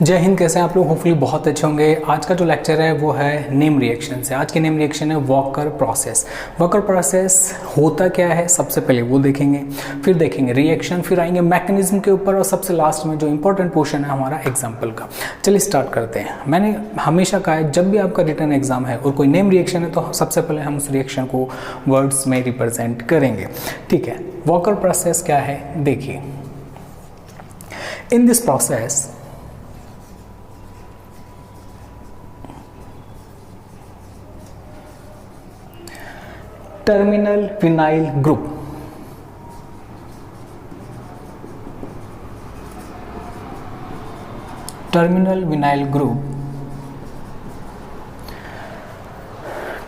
जय हिंद। कैसे हैं आप लोग? होपफुली बहुत अच्छे होंगे। आज का जो लेक्चर है वो है नेम रिएक्शन से। आज की नेम रिएक्शन है वॉकर प्रोसेस। वॉकर प्रोसेस होता क्या है सबसे पहले वो देखेंगे, फिर देखेंगे रिएक्शन, फिर आएंगे मैकेनिज्म के ऊपर और सबसे लास्ट में जो इंपॉर्टेंट पोर्शन है हमारा एग्जाम्पल का। चलिए स्टार्ट करते हैं। मैंने हमेशा कहा है जब भी आपका रिटर्न एग्जाम है और कोई नेम रिएक्शन है तो सबसे पहले हम उस रिएक्शन को वर्ड्स में रिप्रेजेंट करेंगे। ठीक है, वॉकर प्रोसेस क्या है देखिए। In this process terminal vinyl group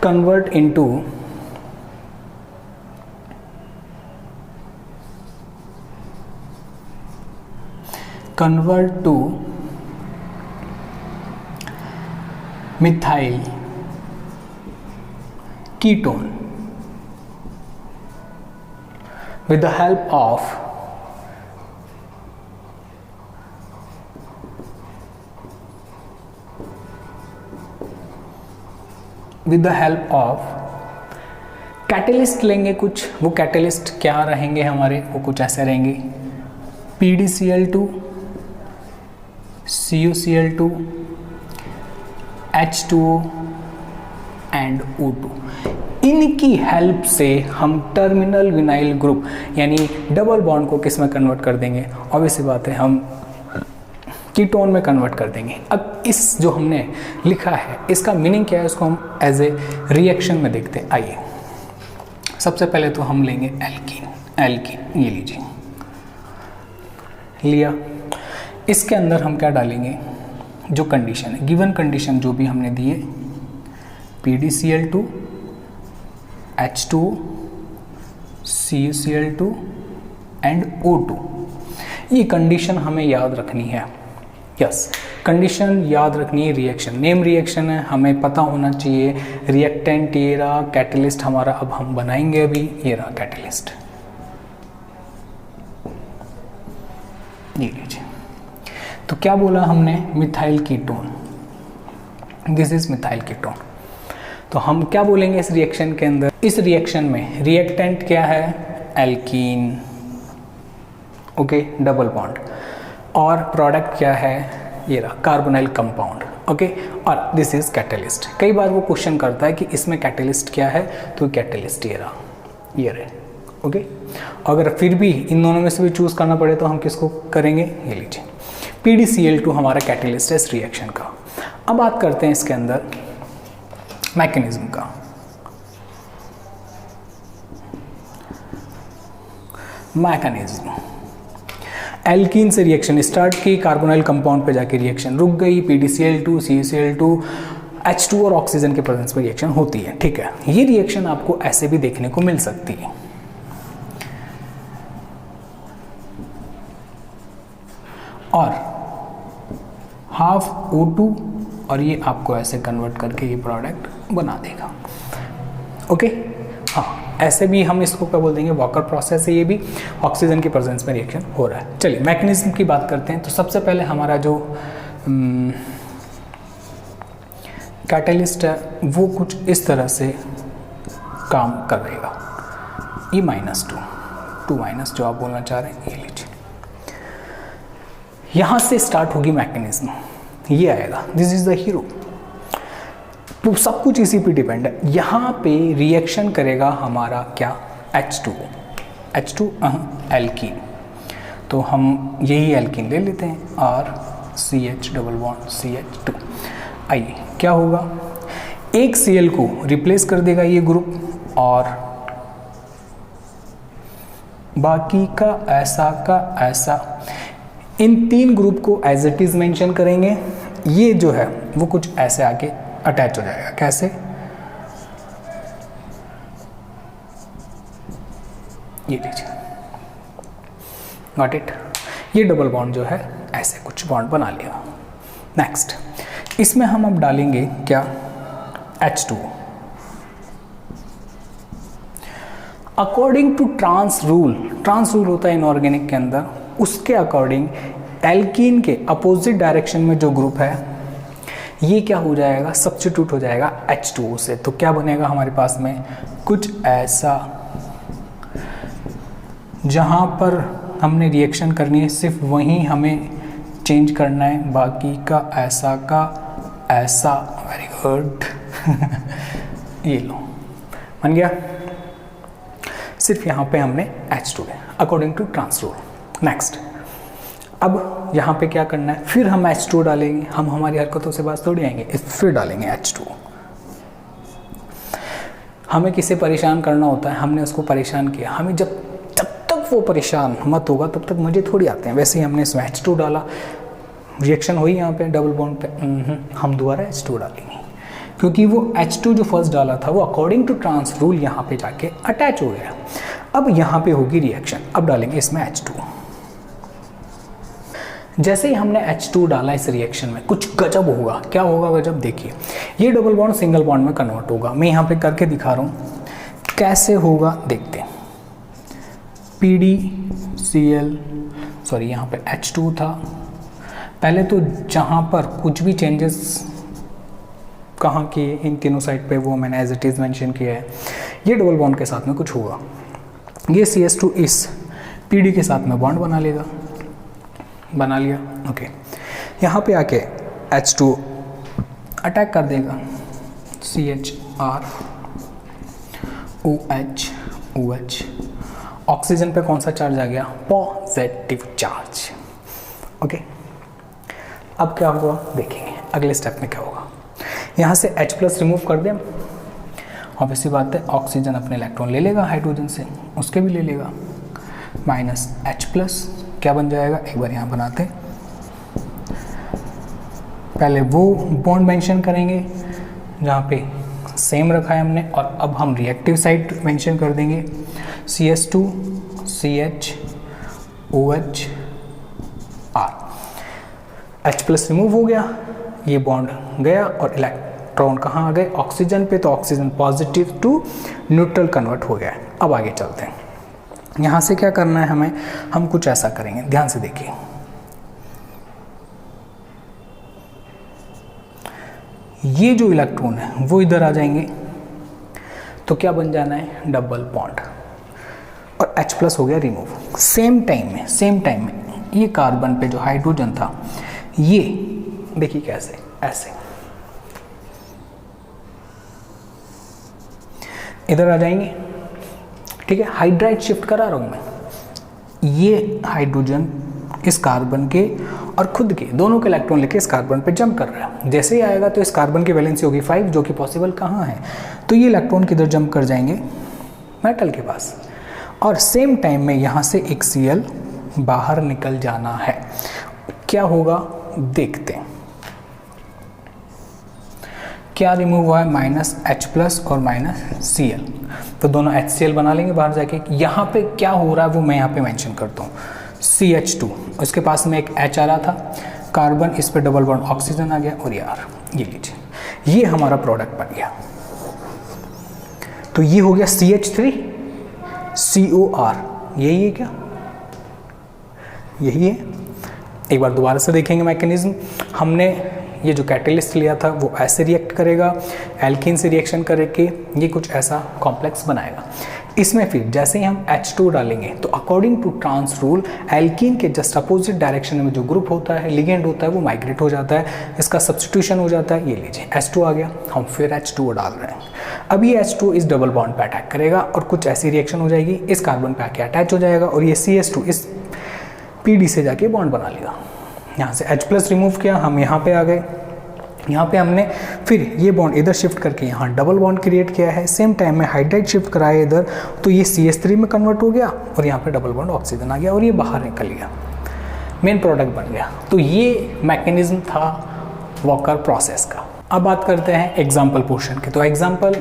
convert into methyl ketone with the help of catalyst लेंगे कुछ। वो कैटलिस्ट क्या रहेंगे हमारे, वो कुछ ऐसे रहेंगे PDCl2 CuCl2 H2O and O2। इनकी हेल्प से हम टर्मिनल विनाइल ग्रुप यानी डबल बॉन्ड को किस में कन्वर्ट कर देंगे, ऑब्वियस बात है हम कीटोन में कन्वर्ट कर देंगे। अब इस जो हमने लिखा है इसका मीनिंग क्या है, इसको हम एज ए रिएक्शन में देखते हैं। आइए सबसे पहले तो हम लेंगे एल्कीन। ये लीजिए, लिया। इसके अंदर हम क्या डालेंगे, जो कंडीशन है, गिवन कंडीशन जो भी हमने दी है, PDCl2 H2O CuCl2 and O2। ये कंडीशन हमें याद रखनी है। यस, कंडीशन याद रखनी है। रिएक्शन, नेम रिएक्शन है, हमें पता होना चाहिए रिएक्टेंट ये रहा, कैटलिस्ट हमारा अब हम बनाएंगे अभी, ये रहा कैटलिस्ट। ये लीजिए, तो क्या बोला हमने, methyl ketone. This is methyl ketone. तो हम क्या बोलेंगे इस रिएक्शन के अंदर, इस रिएक्शन में रिएक्टेंट क्या है, एल्कीन, ओके, डबल बॉन्ड, और प्रोडक्ट क्या है, ये रहा कार्बोनाइल कंपाउंड, ओके, और दिस इज कैटलिस्ट। कई बार वो क्वेश्चन करता है कि इसमें कैटलिस्ट क्या है, तो कैटलिस्ट ये रहा, ये रहे, ओके। अगर फिर भी इन दोनों में से भी चूज करना पड़े तो हम किसको करेंगे, ये लीजिए, PDCl2 हमारा कैटलिस्ट है इस रिएक्शन का। अब बात करते हैं इसके अंदर मैकेनिज्म का। मैकेनिज्म, एल्कीन से रिएक्शन स्टार्ट की, कार्बोनाइल कंपाउंड पे जाके रिएक्शन रुक गई, PDCl2 CuCl2 H2 और ऑक्सीजन के प्रेजेंस में रिएक्शन होती है। ठीक है, ये रिएक्शन आपको ऐसे भी देखने को मिल सकती है। और हाफ O2 और ये आपको ऐसे कन्वर्ट करके ये प्रोडक्ट बना देगा, ओके। हाँ, ऐसे भी हम इसको क्या बोल देंगे, वॉकर प्रोसेस है। ये भी ऑक्सीजन की प्रेजेंस में रिएक्शन हो रहा है। चलिए मैकेनिज्म की बात करते हैं। तो सबसे पहले हमारा जो कैटलिस्ट है वो कुछ इस तरह से काम करेगा, E-2 जो आप बोलना चाह रहे हैं, ये लीजिए। यहाँ से स्टार्ट होगी मैकेनिज्म, ये आएगा, दिस इज द हीरो। तो सब कुछ इसी पे डिपेंड है। यहाँ पे रिएक्शन करेगा हमारा क्या, H2 एल्कीन। तो हम यही एल्कीन ले लेते हैं और CH डबल बॉन्ड CH2। आइए क्या होगा, एक Cl को रिप्लेस कर देगा ये ग्रुप और बाकी का ऐसा इन तीन ग्रुप को एज इट इज मेंशन करेंगे। ये जो है वो कुछ ऐसे आके अटैच हो जाएगा, कैसे, ये लीजिए, गॉट इट। ये डबल बॉन्ड जो है ऐसे कुछ बॉन्ड बना लिया। नेक्स्ट, इसमें हम अब डालेंगे क्या, H2O। According to trans rule होता है इनऑर्गेनिक के अंदर, उसके अकॉर्डिंग एल्कीन के अपोजिट डायरेक्शन में जो ग्रुप है ये क्या हो जाएगा, सब्स्टिट्यूट हो जाएगा H2O से। तो क्या बनेगा हमारे पास में, कुछ ऐसा, जहाँ पर हमने रिएक्शन करनी है सिर्फ वहीं हमें चेंज करना है, बाकी का ऐसा। वेरी गुड ये लो, बन गया। सिर्फ यहाँ पे हमने H2 है according to trans rule. Next, अब यहाँ पे क्या करना है, फिर हम H2 डालेंगे। हम हमारी हरकतों से बात थोड़ी आएंगे, फिर डालेंगे H2। हमें किसे परेशान करना होता है, हमने उसको परेशान किया, हमें जब तक वो परेशान मत होगा तब तक मजे थोड़ी आते हैं। वैसे ही हमने इसमें H2 डाला, रिएक्शन हुई यहाँ पे डबल बॉन्ड पे, हम दोबारा H2 डालेंगे क्योंकि वो H2 जो फर्स्ट डाला था वो अकॉर्डिंग टू ट्रांस रूल यहाँ पे जाके अटैच हो गया। अब यहाँ पे होगी रिएक्शन, अब डालेंगे इसमें H2। जैसे ही हमने H2 डाला इस रिएक्शन में कुछ गजब होगा। क्या होगा गजब, देखिए ये डबल बॉन्ड सिंगल बॉन्ड में कन्वर्ट होगा। मैं यहाँ पे करके दिखा रहा हूँ कैसे होगा, देखते हैं। PDCl, सॉरी यहाँ पे H2 था पहले, तो जहाँ पर कुछ भी चेंजेस कहाँ किए इन तीनों साइड पे वो मैंने एज इट इज़ मेंशन किया है। ये डबल बॉन्ड के साथ में कुछ होगा, ये CS2 इस PD के साथ में बॉन्ड बना लेगा, बना लिया। ओके, यहाँ पे आके H2 अटैक कर देगा, CHR OH। ऑक्सीजन पे कौन सा चार्ज आ गया, पॉजिटिव चार्ज। ओके, अब क्या हुआ देखेंगे अगले स्टेप में क्या होगा। यहाँ से H+ रिमूव कर दें, ऑब्वियस सी बात है ऑक्सीजन अपने इलेक्ट्रॉन ले लेगा हाइड्रोजन से, उसके भी ले लेगा, -H+। क्या बन जाएगा, एक बार यहाँ बनाते हैं। पहले वो बॉन्ड मेंशन करेंगे जहाँ पे सेम रखा है हमने, और अब हम रिएक्टिव साइड मेंशन कर देंगे, CS2 CH OH R। H+ remove हो गया, ये बॉन्ड गया और इलेक्ट्रॉन कहाँ आ गए, ऑक्सीजन पे। तो oxygen positive to neutral convert हो गया है। अब आगे चलते हैं, यहाँ से क्या करना है हमें, हम कुछ ऐसा करेंगे, ध्यान से देखिए। ये जो इलेक्ट्रॉन है वो इधर आ जाएंगे, तो क्या बन जाना है, डबल बॉन्ड, और H+ हो गया रिमूव। सेम टाइम में ये कार्बन पे जो हाइड्रोजन था, ये देखिए कैसे, ऐसे इधर आ जाएंगे। ठीक है, हाइड्राइड शिफ्ट करा रहा हूं मैं, ये हाइड्रोजन इस कार्बन के और खुद के दोनों के इलेक्ट्रॉन लेके इस कार्बन पे जंप कर रहा है। जैसे ही आएगा तो इस कार्बन की वैलेंसी होगी 5, जो कि पॉसिबल कहाँ है, तो ये इलेक्ट्रॉन किधर जंप कर जाएंगे, मेटल के पास, और सेम टाइम में यहाँ से एक Cl बाहर निकल जाना है। क्या होगा देखते हैं, क्या रिमूव हुआ है, -H+ और -Cl, तो दोनों HCl बना लेंगे बाहर जाके। यहाँ पे क्या हो रहा है वो मैं यहाँ पे मेंशन करता हूँ, CH2, उसके पास में एक H आ रहा था, कार्बन, इस पे डबल बॉन्ड ऑक्सीजन आ गया, और यार ये लीजिए, ये हमारा प्रोडक्ट बन गया। तो ये हो गया CH3COR, यही है क्या, यही है। एक बार दोबारा से देखेंगे मैकेनिज्म। हमने ये जो कैटलिस्ट लिया था वो ऐसे रिएक्ट करेगा, एल्कीन से रिएक्शन करके ये कुछ ऐसा कॉम्प्लेक्स बनाएगा। इसमें फिर जैसे ही हम H2 डालेंगे तो according to trans rule alkene के जस्ट अपोजिट डायरेक्शन में जो ग्रुप होता है, लिगेंड होता है, वो माइग्रेट हो जाता है, इसका सब्स्टिट्यूशन हो जाता है। ये लीजिए H2 आ गया, हम फिर H2 डाल रहे हैं। अब ये H2 इस डबल बॉन्ड पे अटैक करेगा और कुछ ऐसी रिएक्शन हो जाएगी, इस कार्बन पे आके अटैच हो जाएगा और ये CH2 इस PD से जाके बॉन्ड बना लेगा। यहाँ से H+ रिमूव किया, हम यहाँ पे आ गए। यहाँ पे हमने फिर ये बॉन्ड इधर शिफ्ट करके यहाँ डबल बॉन्ड क्रिएट किया है। सेम टाइम में हाइड्राइड शिफ्ट कराया इधर, तो ये CH3 में कन्वर्ट हो गया और यहाँ पे डबल बॉन्ड ऑक्सीजन आ गया और ये बाहर निकल गया, मेन प्रोडक्ट बन गया। तो ये मैकेनिज्म था वॉकर प्रोसेस का। अब बात करते हैं एग्जाम्पल पोर्शन के। तो एग्जाम्पल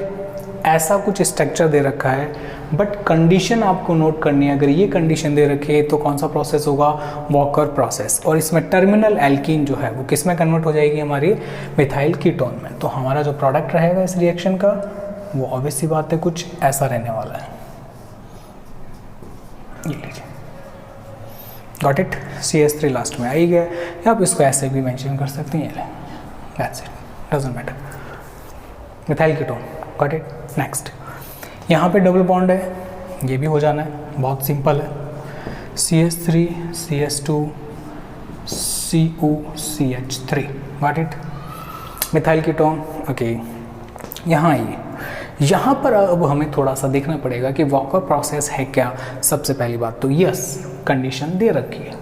ऐसा कुछ स्ट्रक्चर दे रखा है, बट कंडीशन आपको नोट करनी है। अगर ये कंडीशन दे रखी है तो कौन सा प्रोसेस होगा, वॉकर प्रोसेस। और इसमें टर्मिनल एल्कीन जो है वो किस में कन्वर्ट हो जाएगी, हमारी मिथाइल कीटोन में। तो हमारा जो प्रोडक्ट रहेगा इस रिएक्शन का वो ऑब्वियस सी बात है कुछ ऐसा रहने वाला है। ये लीजिए, गॉट इट। CH3 लास्ट में आ ही गया, या आप इसको ऐसे भी मेंशन कर सकते हैं, ये that's it, doesn't matter, methyl ketone, got it. Next यहाँ पे डबल बॉन्ड है, ये भी हो जाना है, बहुत सिंपल है, CH3 CH2 COCH3, got it, methyl ketone. Okay, यहाँ आइए, यहाँ पर अब हमें थोड़ा सा देखना पड़ेगा कि वॉकर प्रोसेस है क्या। सबसे पहली बात तो यस, कंडीशन दे रखी है,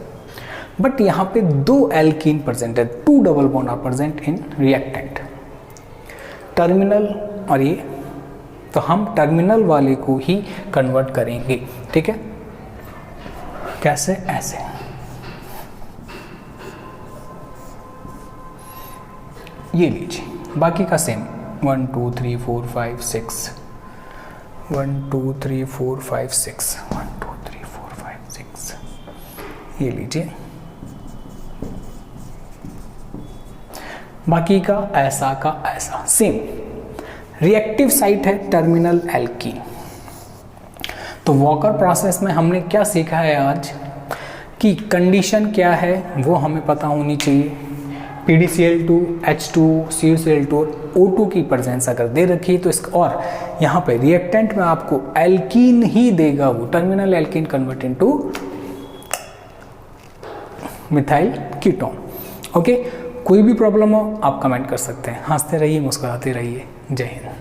बट यहाँ पे 2 एल्कीन प्रेजेंट है, 2 double bond are present in reactant, terminal और ये, तो हम टर्मिनल वाले को ही कन्वर्ट करेंगे, ठीक है। कैसे? ऐसे, ये लीजिए, बाकी का सेम 1 2 3 4 5 6 1 2 3 4 5 6 1 2 3 4 5 6, ये लीजिए, बाकी का ऐसा सेम। रिएक्टिव साइट है टर्मिनल एल्कीन। तो वॉकर प्रोसेस में हमने क्या सीखा है आज, कि कंडीशन क्या है वो हमें पता होनी चाहिए। PDCl2 H2 CuCl2 और O2 की प्रेजेंस अगर दे रखी तो इसका, और यहाँ पे रिएक्टेंट में आपको एल्कीन ही देगा, वो terminal alkene convert into methyl ketone. Okay, कोई भी प्रॉब्लम हो आप कमेंट कर सकते हैं। हंसते रहिए, मुस्कुराते रहिए। जय हिंद।